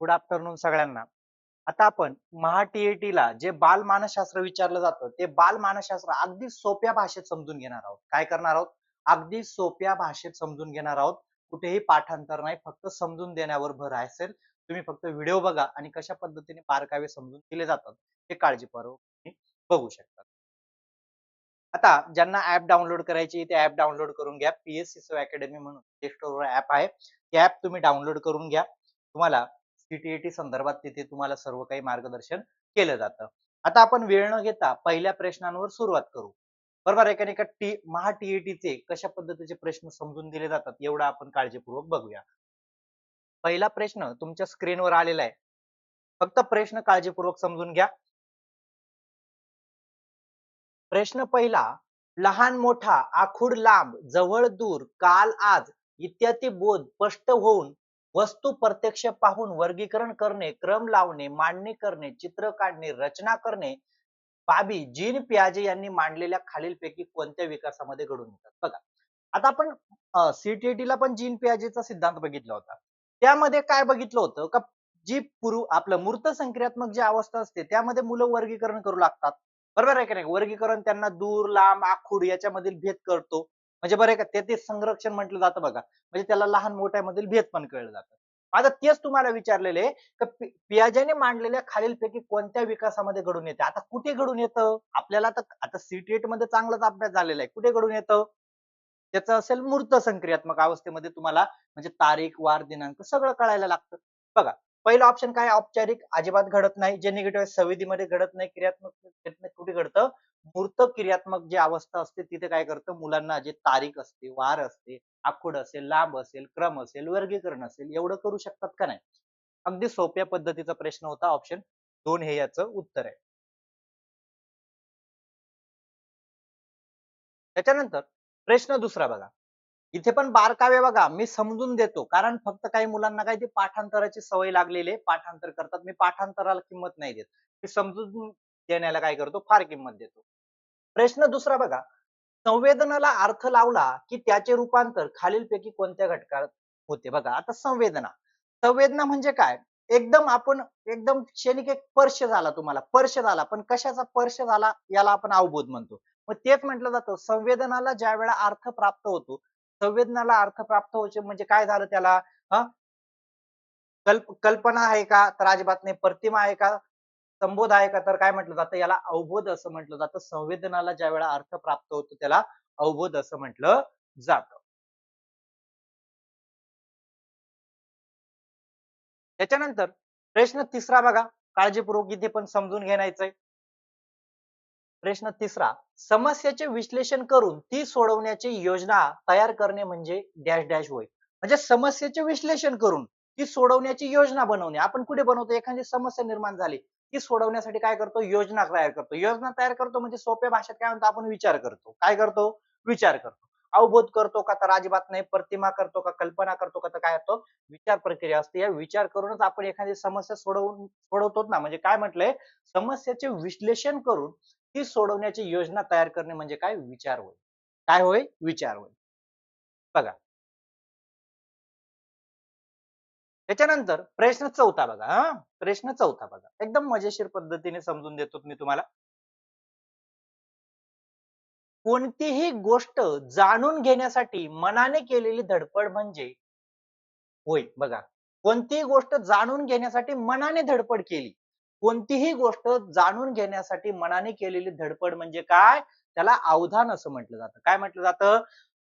Good afternoon सगळ्यांना. आता आपण महा टी-ई-टीला जे बाल मानसशास्त्र विचारलं जातं, ते बाल मानसशास्त्र अगदी सोप्या भाषेत समजून घेणार आहोत. काय करणार आहोत? अगदी सोप्या भाषेत समजून घेणार आहोत. कुठेही पाठांतर नाही, फक्त समजून देण्यावर भर असेल. तुम्ही फक्त व्हिडिओ बघा आणि कशा पद्धतीने बारकावे समजून दिले जातात, हे काळजीपूर्वक तुम्ही बघू शकता. आता ज्यांना ॲप डाउनलोड करायची ते ॲप डाउनलोड करून घ्या. पी-एस-सी-सर्व अकॅडमी म्हणून प्ले स्टोअरवर ॲप आहे. ते ॲप तुम्ही डाउनलोड करून घ्या. तुम्हाला सी संदर्भात तिथे तुम्हाला सर्व काही मार्गदर्शन केलं जातं. आता आपण वेळ न घेता पहिल्या प्रश्नांवर सुरुवात करू. बरोबर आहे का नाही? महा टी-ई-टीचे कशा पद्धतीचे प्रश्न समजून दिले जातात एवढं आपण काळजीपूर्वक बघूया. पहिला प्रश्न तुमच्या स्क्रीनवर आलेला आहे. फक्त प्रश्न काळजीपूर्वक समजून घ्या. प्रश्न पहिला, लहान मोठा, आखूड लांब, जवळ दूर, काल आज इत्यादी बोध स्पष्ट होऊन वस्तू प्रत्यक्ष पाहून वर्गीकरण करणे, क्रम लावणे, मांडणी करणे, चित्र काढणे, रचना करणे, बाबी जीन पियाजे यांनी मांडलेल्या खालीलपैकी कोणत्या विकासामध्ये घडून येतात? बघा, आता आपण ला पण जीन पियाजेचा सिद्धांत बघितला होता. त्यामध्ये काय बघितलं होतं का जी आपलं मूर्त संक्रियात्मक जी अवस्था असते त्यामध्ये मुलं वर्गीकरण करू लागतात. बरोबर आहे का नाही? वर्गीकरण त्यांना दूर, लांब, आखूड याच्यामधील भेद करतो. म्हणजे बरं आहे का ते संरक्षण म्हटलं जातं बघा. म्हणजे त्याला लहान मोठ्यामधील भेद पण कळलं जातं. आता तेच तुम्हाला विचारलेले का पियाजेने मांडलेल्या खालीलपैकी कोणत्या विकासामध्ये घडून येते? आता कुठे घडून येतं? आपल्याला आता सी मध्ये चांगलाच अभ्यास झालेला आहे. कुठे घडून येतं? त्याचं असेल मूर्त संक्रियात्मक अवस्थेमध्ये तुम्हाला म्हणजे तारीख, वार, दिनांक सगळं कळायला लागतं. बघा, पहिला ऑप्शन काय? औपचारिक अजिबात घडत नाही. जे निगेटिव्ह आहे संवेदीमध्ये घडत नाही. क्रियात्मक कुठे घडतं? मूर्त क्रियात्मक जी अवस्था असते तिथे काय करतं? मुलांना जे तारीख असते, वार असते, आखूड असेल, लांब असेल, क्रम असेल, वर्गीकरण असेल एवढं करू शकतात का नाही? अगदी सोप्या पद्धतीचा प्रश्न होता. ऑप्शन 2 हे याचं उत्तर आहे. त्याच्यानंतर प्रश्न दुसरा बघा. इथे पण बारकावे बघा मी समजून देतो कारण फक्त काही मुलांना काय ती पाठांतराची सवय लागलेली आहे. पाठांतर करतात. मी पाठांतराला किंमत नाही देत. मी समजून देण्याला काय करतो? फार किंमत देतो. प्रश्न दुसरा बघा. संवेदनाला अर्थ लावला की त्याचे रूपांतर खालीलपैकी कोणत्या घटकात होते? बघा, आता संवेदना. संवेदना म्हणजे काय? एकदम क्षणिक एक स्पर्श झाला तुम्हाला. स्पर्श झाला. पण कशाचा स्पर्श झाला याला आपण अवबोध म्हणतो. मग तेच म्हटलं जातं संवेदनाला ज्यावेळेला अर्थ प्राप्त होतो, संवेदनाला अर्थ प्राप्त व्हायचे म्हणजे काय झालं त्याला? कल्पना आहे का? तर अजिबात नाही. प्रतिमा आहे का? संबोध आहे का? तर काय म्हटलं जातं? याला अवबोध असं म्हटलं जातं. संवेदनाला ज्यावेळेला अर्थ प्राप्त होतो त्याला अवबोध असं म्हटलं जातं. त्याच्यानंतर प्रश्न तिसरा बघा. काळजीपूर्वक इथे पण समजून घेण्याचं आहे. प्रश्न तिसरा, समस्येचे विश्लेषण करून ती सोडवण्याची योजना तयार करणे म्हणजे डॅश डॅश होय. म्हणजे समस्येचे विश्लेषण करून ती सोडवण्याची योजना बनवणे. आपण कुठे बनवतो? एखादी समस्या निर्माण झाली ती सोडवण्यासाठी काय करतो? योजना तयार करतो. योजना तयार करतो म्हणजे सोप्या भाषेत काय म्हणतो? आपण विचार करतो. काय करतो? विचार करतो. अवबोध करतो का? तर अजिबात नाही. प्रतिमा करतो का? कल्पना करतो का? तर काय होतो? विचार प्रक्रिया असते. या विचार करूनच आपण एखादी समस्या सोडवतो ना. म्हणजे काय म्हटलंय? समस्येचे विश्लेषण करून ती सोडवण्याची योजना तयार करणे म्हणजे काय? विचार होय. काय होय? विचार होय. बघा, त्याच्यानंतर प्रश्न चौथा बघा. प्रश्न चौथा बघा. एकदम मजेशीर पद्धतीने समजून देतो मी तुम्हाला. कोणतीही गोष्ट जाणून घेण्यासाठी मनाने केलेली धडपड म्हणजे होय. बघा, कोणतीही गोष्ट जाणून घेण्यासाठी मनाने धडपड केली. कोणतीही गोष्ट जाणून घेण्यासाठी मनाने केलेली धडपड म्हणजे काय? त्याला अवधान असं म्हटलं जातं. काय म्हटलं जातं?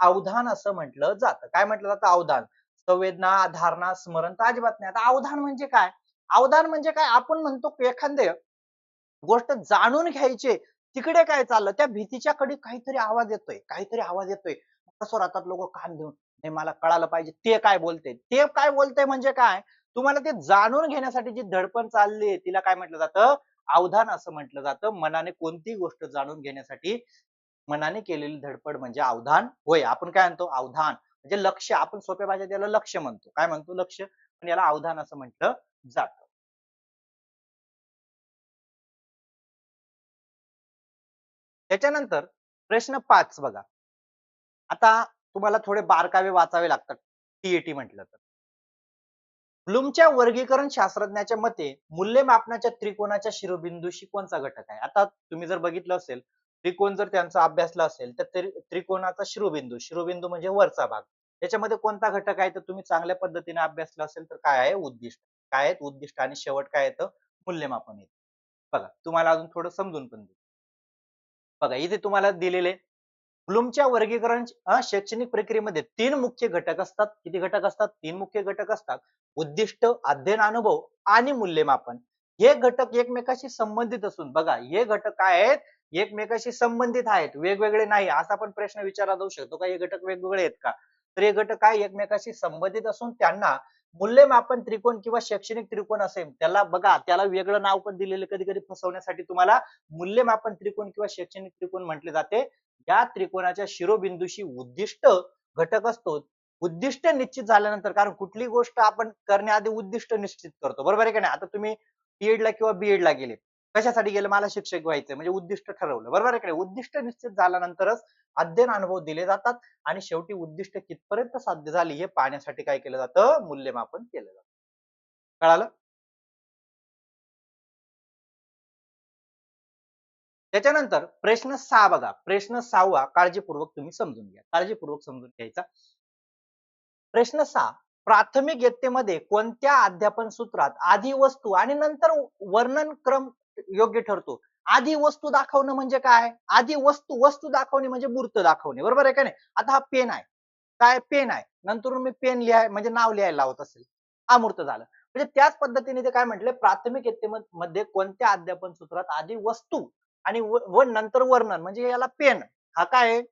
अवधान असं म्हटलं जातं. काय म्हटलं जातं? अवधान. संवेदना, धारणा, स्मरण तर अजिबात नाही. आता अवधान म्हणजे काय? अवधान म्हणजे काय? आपण म्हणतो एखादे गोष्ट जाणून घ्यायची. तिकडे काय चाललं? त्या भीतीच्या कडे काहीतरी आवाज येतोय. काहीतरी आवाज येतोय. कसं राहतात लोक कान देऊन. नाही मला कळालं पाहिजे. ते काय बोलते? ते काय बोलते म्हणजे काय? तुम्हाला ते जाणून घेण्यासाठी जी धडपड चालली तिला काय म्हटलं जातं? अवधान असं म्हटलं जातं. मनाने कोणतीही गोष्ट जाणून घेण्यासाठी मनाने केलेली धडपड म्हणजे अवधान होय. आपण काय म्हणतो? अवधान म्हणजे लक्ष. आपण सोप्या भाषेत याला लक्ष म्हणतो. काय म्हणतो? लक्ष. पण याला अवधान असं म्हटलं जातं. त्याच्यानंतर प्रश्न 5 बघा. आता तुम्हाला थोडे बारकावे वाचावे लागतात टी म्हटलं तर. ब्लूमच्या वर्गीकरण शास्त्रज्ञाच्या मते मूल्यमापनाच्या त्रिकोणाच्या शिरोबिंदूशी कोणता घटक आहे? आता तुम्ही जर बघितलं असेल, त्रिकोण जर त्यांचा अभ्यासला असेल तर त्रिकोणाचा शिरोबिंदू, शिरोबिंदू म्हणजे वरचा भाग, त्याच्यामध्ये कोणता घटक आहे तर तुम्ही चांगल्या पद्धतीने अभ्यासला असेल तर काय आहे? उद्दिष्ट. काय आहेत? उद्दिष्ट आणि शेवट काय येतं? मूल्यमापन येतं. बघा तुम्हाला अजून थोडं समजून पण देईल. बघा इथे तुम्हाला दिलेले ब्लूमच्या वर्गीकरण शैक्षणिक प्रक्रियेमध्ये 3 मुख्य घटक असतात. किती घटक असतात? 3 मुख्य घटक असतात. उद्दिष्ट, अध्ययन अनुभव आणि मूल्यमापन. हे घटक एकमेकांशी संबंधित असून बघा हे घटक काय आहेत? एकमेकांशी संबंधित आहेत. वेगवेगळे नाही. असा पण प्रश्न विचारला जाऊ शकतो का हे घटक वेगवेगळे आहेत का? तर हे घटक काय एकमेकांशी संबंधित असून त्यांना मूल्यमापन त्रिकोण किंवा शैक्षणिक त्रिकोण असेल त्याला बघा त्याला वेगळं नाव पण दिलेलं कधी कधी फसवण्यासाठी तुम्हाला मूल्यमापन त्रिकोण किंवा शैक्षणिक त्रिकोण म्हटले जाते. या त्रिकोणाच्या शिरोबिंदूशी उद्दिष्ट घटक असतो. उद्दिष्ट निश्चित झाल्यानंतर कारण कुठली गोष्ट आपण करण्याआधी उद्दिष्ट निश्चित करतो बरोबर आहे का नाही? आता तुम्ही ला किंवा बीएड ला गेले कशासाठी गेले? मला शिक्षक व्हायचं म्हणजे उद्दिष्ट ठरवलं बरोबर आहे का नाही? उद्दिष्ट निश्चित झाल्यानंतरच अध्ययन अनुभव दिले जातात आणि शेवटी उद्दिष्ट कितपर्यंत साध्य झाली हे पाहण्यासाठी काय केलं जातं? मूल्यमापन केलं जातं. कळालं? त्याच्यानंतर प्रश्न 6 बघा. प्रश्न 6वा काळजीपूर्वक तुम्ही समजून घ्या. काळजीपूर्वक समजून घ्यायचा. प्रश्न 6 प्राथमिक इयत्तेमध्ये कोणत्या अध्यापन सूत्रात आधी वस्तू आणि नंतर वर्णन क्रम योग्य ठरतो? आधी वस्तू दाखवणं म्हणजे काय? आधी वस्तू दाखवणे म्हणजे मूर्त दाखवणे बरोबर आहे का नाही? आता हा पेन आहे. काय पेन आहे. नंतर मी पेन लिहाय म्हणजे नाव लिहायला लावत असेल. अमूर्त झालं. म्हणजे त्याच पद्धतीने ते काय म्हटले प्राथमिक इयत्तेमध्ये कोणत्या अध्यापन सूत्रात आधी वस्तू आणि व नंतर वर्णन म्हणजे याला पेन हा काय आहे?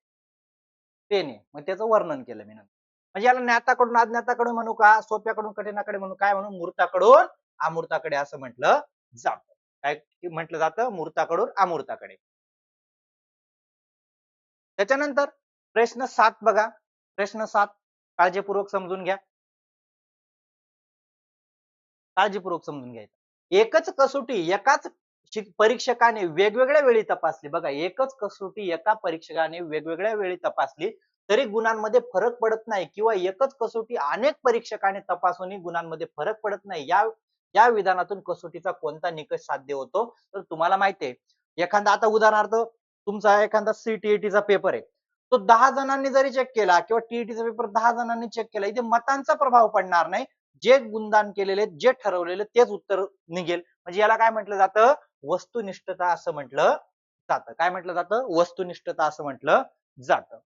पेन आहे. मग त्याचं वर्णन केलं मी नंतर. म्हणजे याला ज्ञाताकडून अज्ञाताकडे म्हणू का? सोप्याकडून कठीणाकडे म्हणू काय म्हणू? मूर्ताकडून अमूर्ताकडे असं म्हटलं जातं. काय म्हटलं जातं? मूर्ताकडून अमूर्ताकडे. त्याच्यानंतर प्रश्न 7 बघा. प्रश्न 7 काळजीपूर्वक समजून घ्या. काळजीपूर्वक समजून घ्यायचं. एकच कसोटी एकाच परीक्षकाने वेगवेगळ्या वेळी तपासली. बघा एकच कसोटी एका परीक्षकाने वेगवेगळ्या वेळी तपासली तरी गुणांमध्ये फरक पडत नाही किंवा एकच कसोटी अनेक परीक्षकाने तपासूनही गुणांमध्ये फरक पडत नाही. या विधानातून कसोटीचा कोणता निकष साध्य होतो? तर तुम्हाला माहिती आहे एखादा आता उदाहरणार्थ तुमचा एखादा सीटीईटीचा पेपर आहे. तो 10 जणांनी जरी चेक केला किंवा टीईटीचा पेपर 10 जणांनी चेक केला इथे मतांचा प्रभाव पडणार नाही. जे गुणदान केलेले जे ठरवलेले तेच उत्तर निघेल. म्हणजे याला काय म्हटलं जातं? वस्तुनिष्ठता असं म्हटलं जातं. काय म्हटलं जातं? वस्तुनिष्ठता असं म्हटलं जातं.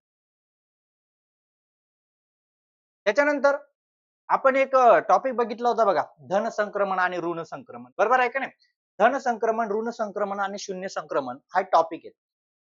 त्याच्यानंतर आपण एक टॉपिक बघितला होता बघा धन संक्रमण आणि ऋण संक्रमण बरोबर आहे का नाही? धन संक्रमण, ऋण संक्रमण आणि शून्य संक्रमण हा टॉपिक आहे.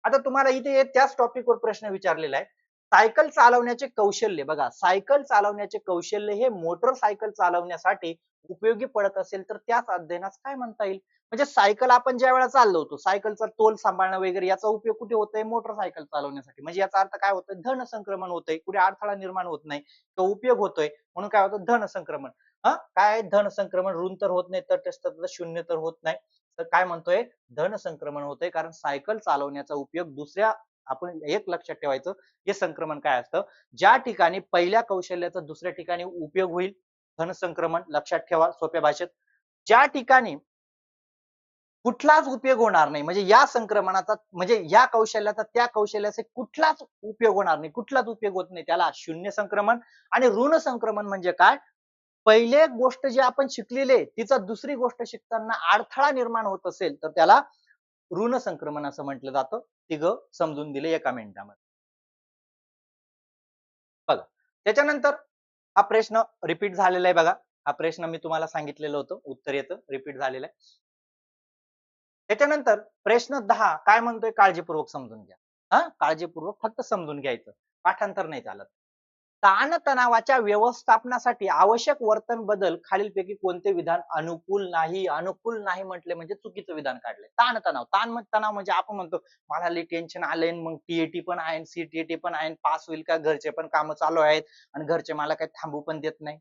आता तुम्हाला इथे त्याच टॉपिकवर प्रश्न विचारलेला आहे. सायकल चालवण्याचे कौशल्य बघा सायकल चालवण्याचे कौशल्य हे मोटरसायकल चालवण्यासाठी उपयोगी पडत असेल तर त्याच अध्ययनास काय म्हणता येईल? म्हणजे सायकल आपण ज्या वेळेला चाललो होतो सायकलचा तोल सांभाळणं वगैरे याचा उपयोग कुठे होतोय? मोटरसायकल चालवण्यासाठी. म्हणजे याचा अर्थ काय होतोय? धन संक्रमण होतंय. कुठे अडथळा निर्माण होत नाही. तो उपयोग होतोय. म्हणून काय होतं? धन संक्रमण. काय धन संक्रमण ऋण तर होत नाही तटस्थ शून्य तर होत नाही. तर काय म्हणतोय? धन संक्रमण होतंय कारण सायकल चालवण्याचा उपयोग दुसऱ्या आपण एक लक्षात ठेवायचं हे संक्रमण काय असतं? ज्या ठिकाणी पहिल्या कौशल्याचा दुसऱ्या ठिकाणी उपयोग होईल धन संक्रमण लक्षात ठेवा सोप्या भाषेत. ज्या ठिकाणी कुठलाच उपयोग होणार नाही म्हणजे या संक्रमणाचा म्हणजे या कौशल्याचा त्या कौशल्याचा कुठलाच उपयोग होणार नाही कुठलाच उपयोग होत नाही त्याला शून्य संक्रमण. आणि ऋण संक्रमण म्हणजे काय? पहिले गोष्ट जी आपण शिकलेली तिचा दुसरी गोष्ट शिकताना अडथळा निर्माण होत असेल तर त्याला ऋण संक्रमण असं म्हटलं जातं. तिघं समजून दिले एका मिनिटामध्ये. बघा त्याच्यानंतर हा प्रश्न रिपीट झालेला आहे बघा. हा प्रश्न मी तुम्हाला सांगितलेलं होतं उत्तर येतं रिपीट झालेलं आहे. त्याच्यानंतर प्रश्न 10 काय म्हणतोय काळजीपूर्वक समजून घ्या. काळजीपूर्वक फक्त समजून घ्यायचं. पाठांतर नाही चालत. ताणतणावाच्या व्यवस्थापनासाठी आवश्यक वर्तन बदल खालीलपैकी कोणते विधान अनुकूल नाही? अनुकूल नाही म्हटले म्हणजे चुकीचं विधान काढलंय. ताणतणाव म्हणजे आपण म्हणतो मला लई टेन्शन आलंय मग टीएटी पण आहे सीटीएटी पण आहे पास होईल का घरचे पण कामं चालू आहेत आणि घरचे मला काही थांबू पण देत नाही.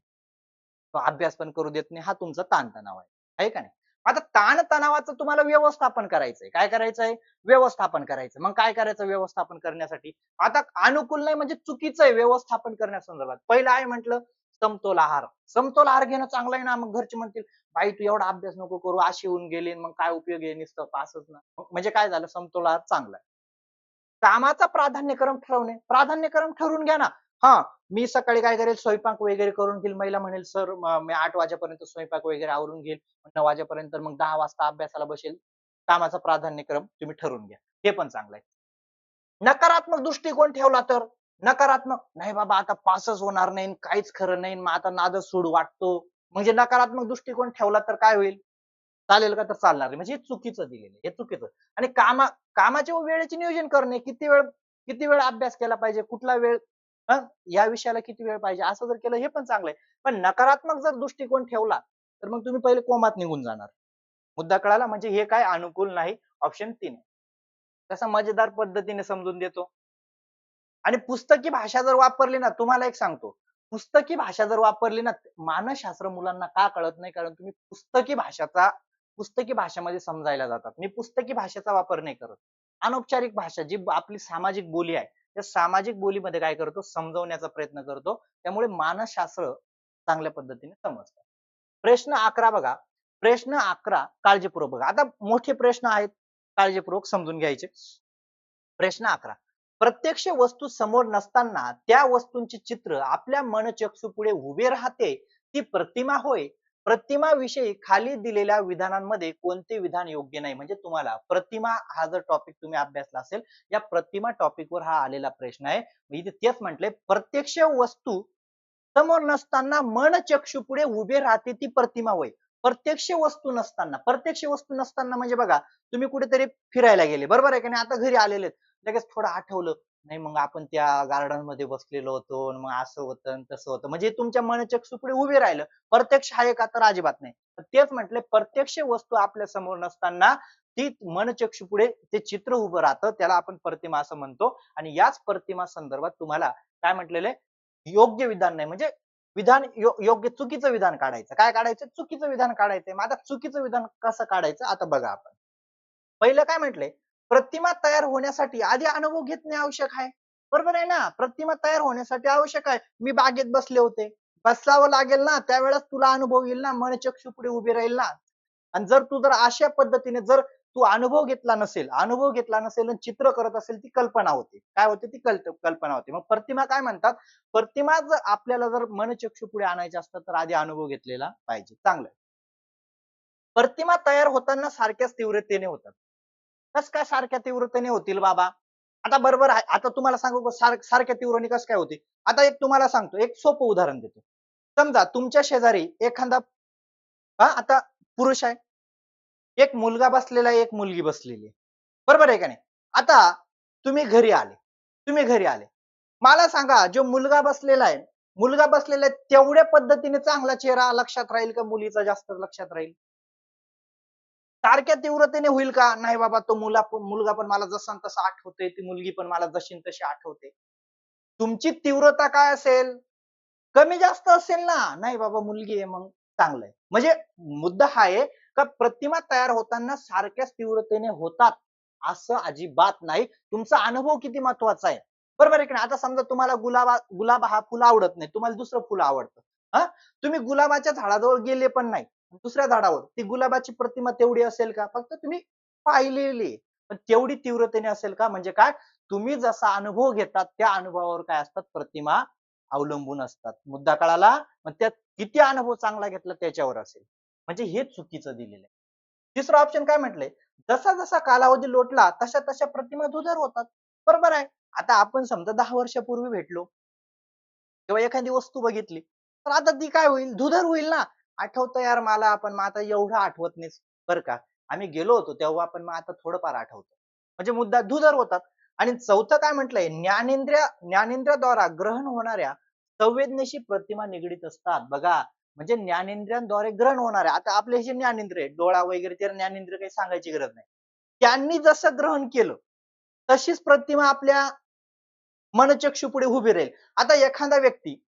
अभ्यास पण करू देत नाही हा तुमचा ताणतणाव आहे का नाही? आता ताणतणावाचं तुम्हाला व्यवस्थापन करायचंय. काय करायचंय? व्यवस्थापन करायचं. मग काय करायचं व्यवस्थापन करण्यासाठी? आता अनुकूल नाही म्हणजे चुकीचं आहे व्यवस्थापन करण्यासंदर्भात. पहिलं आहे म्हटलं समतोल आहार. समतोल आहार घेणं चांगलं आहे ना. मग घरचे म्हणतील, "बाई तू एवढा अभ्यास नको करू, अशी होऊन गेली, मग काय उपयोग आहे नुसतं पासच ना." म्हणजे काय झालं समतोल आहार चांगला आहे. कामाचा प्राधान्यक्रम ठरवणे. प्राधान्यक्रम ठरवून घ्या ना. हां, मी सकाळी काय करेल स्वयंपाक वगैरे करून घेईल. महिला म्हणेल, "सर मी 8 वाजेपर्यंत स्वयंपाक वगैरे आवरून घेईल. 9 वाजेपर्यंत मग 10 वाजता अभ्यासाला बसेल." कामाचा प्राधान्यक्रम तुम्ही ठरवून घ्या. हे पण चांगलं आहे. नकारात्मक दृष्टिकोन ठेवला तर नकारात्मक नाही बाबा आता पासच होणार नाही काहीच खरं नाही मग आता नादच सोडू वाटतो म्हणजे नकारात्मक दृष्टिकोन ठेवला तर काय होईल चालेल का तर चालणार नाही म्हणजे हे चुकीचं दिलेलं हे चुकीचं आणि कामाच्या वेळेचे नियोजन करणे किती वेळ अभ्यास केला पाहिजे कुठला वेळ हं, या विषयाला किती वेळ पाहिजे असं जर केलं हे पण चांगलं आहे पण नकारात्मक जर दृष्टिकोन ठेवला तर मग तुम्ही पहिले कोमात निघून जाणार मुद्दा कळाला म्हणजे हे काय अनुकूल नाही ऑप्शन 3 तसं मजेदार पद्धतीने समजून देतो आणि पुस्तकी भाषा जर वापरली ना तुम्हाला एक सांगतो पुस्तकी भाषा जर वापरली ना मानसशास्त्र मुलांना का कळत नाही कारण तुम्ही पुस्तकी भाषेमध्ये समजायला जातात मी पुस्तकी भाषेचा वापर नाही करत अनौपचारिक भाषा जी आपली सामाजिक बोली आहे त्या सामाजिक बोलीमध्ये काय करतो समजवण्याचा प्रयत्न करतो त्यामुळे मानसशास्त्र चांगल्या पद्धतीने समजतात प्रश्न 11 बघा प्रश्न 11 काळजीपूर्वक बघा आता मोठे प्रश्न आहेत काळजीपूर्वक समजून घ्यायचे प्रश्न 11 प्रत्यक्ष वस्तू समोर नसताना त्या वस्तूंचे चित्र आपल्या मनचक्षुपुढे उभे राहते ती प्रतिमा होय प्रतिमा विषयी खाली दिलेल्या विधानांमध्ये कोणते विधान योग्य नाही म्हणजे तुम्हाला प्रतिमा हा जर टॉपिक तुम्ही अभ्यासला असेल या प्रतिमा टॉपिक वर हा आलेला प्रश्न आहे मी इथे तेच म्हटले प्रत्यक्ष वस्तू समोर नसताना मनचक्षुपुढे उभे राहते ती प्रतिमा होय प्रत्यक्ष वस्तू नसताना म्हणजे बघा तुम्ही कुठेतरी फिरायला गेले बरोबर आहे का नाही आता घरी आलेले लगेच थोडं आठवलं नाही मग आपण त्या गार्डन मध्ये बसलेलो होतो मग असं होतं तसं होतं म्हणजे तुमच्या मनचक्षुपुढे उभे राहिलं प्रत्यक्ष आहे का तर अजिबात नाही तेच म्हटले प्रत्यक्ष वस्तू आपल्या समोर नसताना ती मनचक्षुपुढे ते चित्र उभं राहतं त्याला आपण प्रतिमा असं म्हणतो आणि याच प्रतिमा संदर्भात तुम्हाला काय म्हटलेलं योग्य विधान नाही म्हणजे विधान योग्य चुकीचं विधान काढायचं काय काढायचं चुकीचं विधान काढायचंय मग आता चुकीचं विधान कसं काढायचं आता बघा आपण पहिलं काय म्हटलंय प्रतिमा तयार होण्यासाठी आधी अनुभव घेतणे आवश्यक आहे बरोबर आहे ना प्रतिमा तयार होण्यासाठी आवश्यक आहे मी बागेत बसले होते बसावं लागेल ना त्यावेळेस तुला अनुभव येईल ना मनचक्षु पुढे उभे राहील ना आणि जर तू जर अशा पद्धतीने जर तू अनुभव घेतला नसेल आणि चित्र करत असेल ती कल्पना होती काय होते ती कल्पना होती मग प्रतिमा काय म्हणतात प्रतिमा जर आपल्याला जर मनचक्षु पुढे आणायचे असतात तर आधी अनुभव घेतलेला पाहिजे चांगलं प्रतिमा तयार होताना सारख्याच तीव्रतेने होतात कस काय सारख्या तीव्रतेने होतील बाबा आता बरोबर आहे आता तुम्हाला सांगू सारख्या तीव्रने कस काय होते आता एक तुम्हाला सांगतो एक सोपं उदाहरण देतो समजा तुमच्या शेजारी एखादा आता पुरुष आहे एक मुलगा बसलेला आहे एक मुलगी बसलेली आहे बरोबर आहे का नाही आता तुम्ही घरी आले मला सांगा जो मुलगा बसलेला आहे तेवढ्या पद्धतीने चांगला चेहरा लक्षात राहील का मुलीचा जास्त लक्षात राहील सारख्या तीव्रतेने होईल का नाही बाबा तो मुलगा पण मला जसा तसा आठवतोय ती मुलगी पण मला जशी तशी आठवते तुमची तीव्रता काय असेल कमी जास्त असेल ना नाही बाबा मुलगी आहे मग चांगलं आहे म्हणजे मुद्दा हा आहे का प्रतिमा तयार होताना सारख्याच तीव्रतेने होतात असं अजिबात नाही तुमचा अनुभव किती महत्वाचा आहे बरोबर आहे की नाही आता समजा तुम्हाला गुलाब हा फुल आवडत नाही तुम्हाला दुसरं फुल आवडतं हा तुम्ही गुलाबाच्या झाडाजवळ गेले पण नाही दुसऱ्या झाडावर ती गुलाबाची प्रतिमा तेवढी असेल का फक्त तुम्ही पाहिलेली पण तेवढी तीव्रतेने असेल का म्हणजे काय तुम्ही जसा अनुभव घेतात त्या अनुभवावर काय असतात प्रतिमा अवलंबून असतात मुद्दा कळाला मग त्यात किती अनुभव चांगला घेतला त्याच्यावर असेल म्हणजे हे चुकीचं दिलेलं आहे तिसरं ऑप्शन काय म्हटलंय जसा जसा कालावधी लोटला तशा तशा प्रतिमा दुधर होतात बरोबर आहे आता आपण समजा 10 वर्षापूर्वी भेटलो किंवा एखादी वस्तू बघितली तर आता ती काय होईल धुधर होईल ना आठवतं यार मला पण मग आता एवढं आठवत नाही बरं का आम्ही गेलो होतो तेव्हा पण मग आता थोडंफार आठवतं म्हणजे मुद्दा धुधर होतात आणि चौथं काय म्हटलंय ज्ञानेंद्रियाद्वारा ग्रहण होणाऱ्या संवेदनेशी प्रतिमा निगडीत असतात बघा म्हणजे ज्ञानेंद्रियांद्वारे ग्रहण होणारे आता आपले हे ज्ञानेंद्रिय डोळा वगैरे ते ज्ञानेंद्रिय काही सांगायची गरज नाही त्यांनी जसं ग्रहण केलं तशीच प्रतिमा आपल्या मनचक्षु पुढे उभी राहील आता एखादा व्यक्ती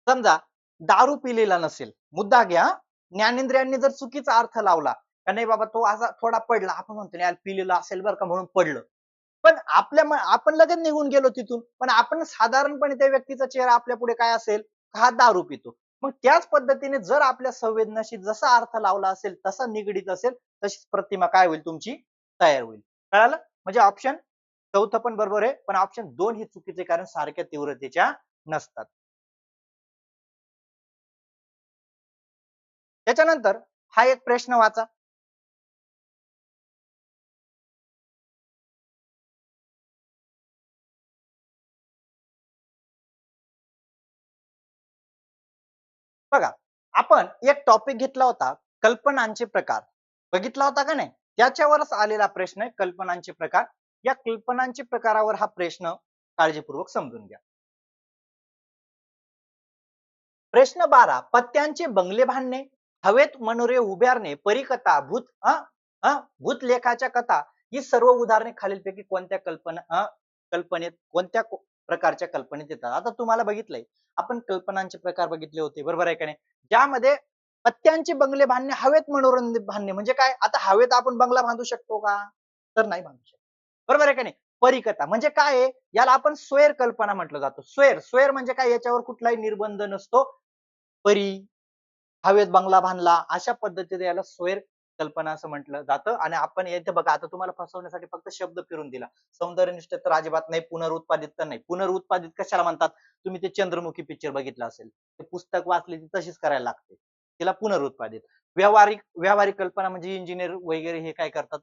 समजा दारू पिलेला नसेल मुद्दा घ्या ज्ञानेंद्रियांनी जर चुकीचा अर्थ लावला का नाही बाबा तो असा थोडा पडला आपण म्हणतो यार पिलेला असेल बरं का म्हणून पडलं पण आपण लगेच निघून गेलो तिथून पण आपण साधारणपणे त्या व्यक्तीचा चेहरा आपल्या पुढे काय असेल हा दारू पितो. मग त्याच पद्धतीने जर आपल्या संवेदनाशी जसा अर्थ लावला असेल तसा निगडीत असेल तशीच प्रतिमा काय होईल तुमची तयार होईल. कळालं? म्हणजे ऑप्शन चौथं पण बरोबर आहे, पण ऑप्शन 2 हे चुकीचे कारण सारख्या तीव्रतेच्या नसतात. त्याच्यानंतर हा एक प्रश्न वाचा. बघा, आपण एक टॉपिक घेतला होता कल्पनांचे प्रकार. बघितला होता का नाही? त्याच्यावरच आलेला प्रश्न आहे कल्पनांचे प्रकार. या कल्पनांच्या प्रकारावर हा प्रश्न काळजीपूर्वक समजून घ्या. प्रश्न 12. पत्त्यांचे बंगले बांधणे, हवेत मनोरे उभारणे, परीकथा, भूतलेखाच्या कथा ही सर्व उदाहरणे खालीलपैकी कोणत्या कल्पनेत कोणत्या प्रकारच्या कल्पनेत येतात? आता तुम्हाला बघितलंय आपण कल्पनांचे प्रकार बघितले होते, बरोबर आहे का नाही? ज्यामध्ये पत्त्यांचे बंगले बांधणे, हवेत मनोरंजन बांधणे म्हणजे काय? आता हवेत आपण बंगला बांधू शकतो का? तर नाही बांधू शकत. बरोबर आहे का नाही? परीकथा म्हणजे काय आहे? याला आपण स्वैर कल्पना म्हटलं जातं. स्वैर म्हणजे काय? याच्यावर कुठलाही निर्बंध नसतो. परी, हवेत बंगला बांधला अशा पद्धतीने याला स्वैर कल्पना असं म्हटलं जातं. आणि आपण इथे बघा आता तुम्हाला फसवण्यासाठी फक्त शब्द फिरून दिला. सौंदर्यनिष्ठ तर अजिबात नाही, पुनरुत्पादित तर नाही. पुनरुत्पादित कशाला म्हणतात? तुम्ही ते चंद्रमुखी पिक्चर बघितला असेल. ते पुस्तक वाचले ती तशीच करायला लागते. तिला पुनरुत्पादित. व्यावहारिक व्यावहारिक कल्पना म्हणजे इंजिनियर वगैरे हे काय करतात?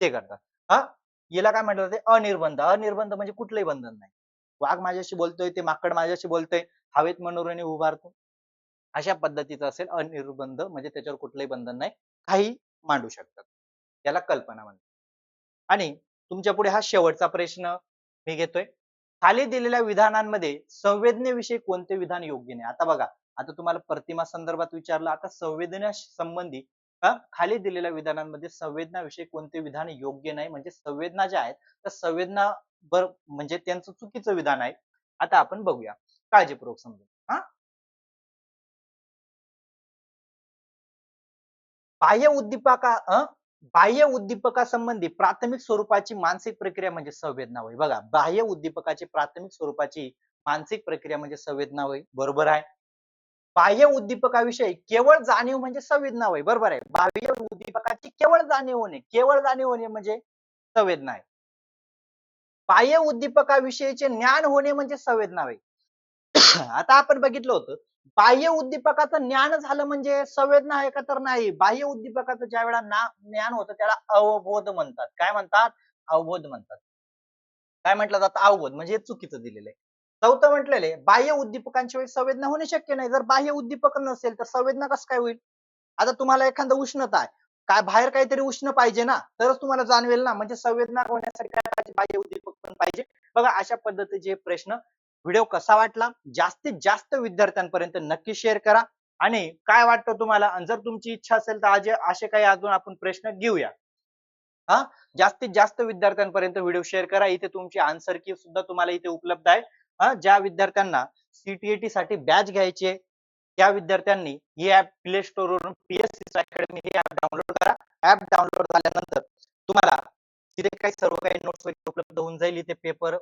ते करतात. हा याला काय म्हटलं जाते? अनिर्बंध. अनिर्बंध म्हणजे कुठलंही बंधन नाही. वाघ माझ्याशी बोलतोय, ते माकड माझ्याशी बोलतोय, हवेत मनोरणे उभारतो. अशा पद्धतीचं असेल अनिर्बंध म्हणजे त्याच्यावर कुठलंही बंधन नाही, काही मांडू शकतात. त्याला कल्पना म्हणतात. आणि तुमच्या पुढे हा शेवटचा प्रश्न मी घेतोय. खाली दिलेल्या विधानांमध्ये संवेदनेविषयी कोणते विधान योग्य नाही? आता बघा, आता तुम्हाला प्रतिमा संदर्भात विचारलं, आता संवेदना संबंधी खाली दिलेल्या विधानांमध्ये संवेदनाविषयी कोणते विधान योग्य नाही म्हणजे संवेदना ज्या आहेत त्या संवेदना म्हणजे त्यांचं चुकीचं विधान आहे. आता आपण बघूया काळजीपूर्वक समजून. बाह्य उद्दीपका बाह्य उद्दीपकासंबंधी प्राथमिक स्वरूपाची मानसिक प्रक्रिया म्हणजे संवेदना होय. बघा, बाह्य उद्दीपकाची प्राथमिक स्वरूपाची मानसिक प्रक्रिया म्हणजे संवेदना होय. बरोबर आहे. बाह्य उद्दीपकाविषयी केवळ जाणीव म्हणजे संवेदना होय. बरोबर आहे. बाह्य उद्दीपकाची केवळ जाणीव होणे, केवळ जाणीव होणे म्हणजे संवेदना आहे. बाह्य उद्दीपकाविषयीचे ज्ञान होणे म्हणजे संवेदना होय. आता आपण बघितलं होतं बाह्य उद्दीपकाचं ज्ञान झालं म्हणजे संवेदना आहे का? तर नाही. बाह्य उद्दीपकाचं ज्या वेळा ज्ञान होतं त्याला अवबोध म्हणतात. काय म्हणतात? अवबोध म्हणतात. काय म्हटलं जातं? अवबोध म्हणजे हे चुकीचं दिलेलं आहे. चौथं म्हटलेलं आहे बाह्य उद्दीपकांशिवाय संवेदना होणे शक्य नाही. जर बाह्य उद्दीपक नसेल तर संवेदना कसं काय होईल? आता तुम्हाला एखादं उष्णता आहे. काय बाहेर काहीतरी उष्ण पाहिजे ना, तरच तुम्हाला जाणवेल ना. म्हणजे संवेदना होण्यासाठी काय पाहिजे? बाह्य उद्दीपक पण पाहिजे. बघा अशा पद्धतीचे प्रश्न. व्हिडिओ कसा वाटला? जास्तीत जास्त विद्यार्थ्यांपर्यंत नक्की शेअर करा. आणि काय वाटतं तुम्हाला? आणि जर तुमची इच्छा असेल तर आज असे काही अजून आपण प्रश्न घेऊया. हा जास्तीत जास्त विद्यार्थ्यांपर्यंत व्हिडिओ शेअर करा. इथे तुमची आन्सर की सुद्धा तुम्हाला इथे उपलब्ध आहे. ज्या विद्यार्थ्यांना सीटीईटी साठी बॅच घ्यायची त्या विद्यार्थ्यांनी ही ऍप प्ले स्टोर वरून पीएससी अकॅडमी ही ऍप डाउनलोड करा. ऍप डाउनलोड झाल्यानंतर तुम्हाला तिथे काही सर्व काही नोट्स वगैरे उपलब्ध होऊन जाईल. इथे पेपर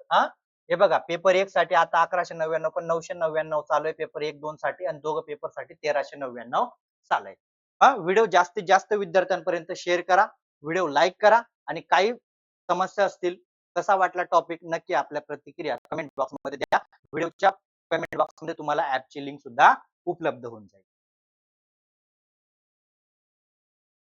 हे बघा पेपर 1 साठी आता 1199 पण 999 चालू आहे. पेपर 1-2 साठी आणि दोघं पेपर साठी 1399 चालू आहे. व्हिडिओ जास्तीत जास्त विद्यार्थ्यांपर्यंत शेअर करा. व्हिडिओ लाईक करा आणि काही समस्या असतील कसा वाटला टॉपिक नक्की आपल्या प्रतिक्रिया कमेंट बॉक्स मध्ये द्या. व्हिडिओच्या कमेंट बॉक्स मध्ये तुम्हाला ऍपची लिंक सुद्धा उपलब्ध होऊन जाईल.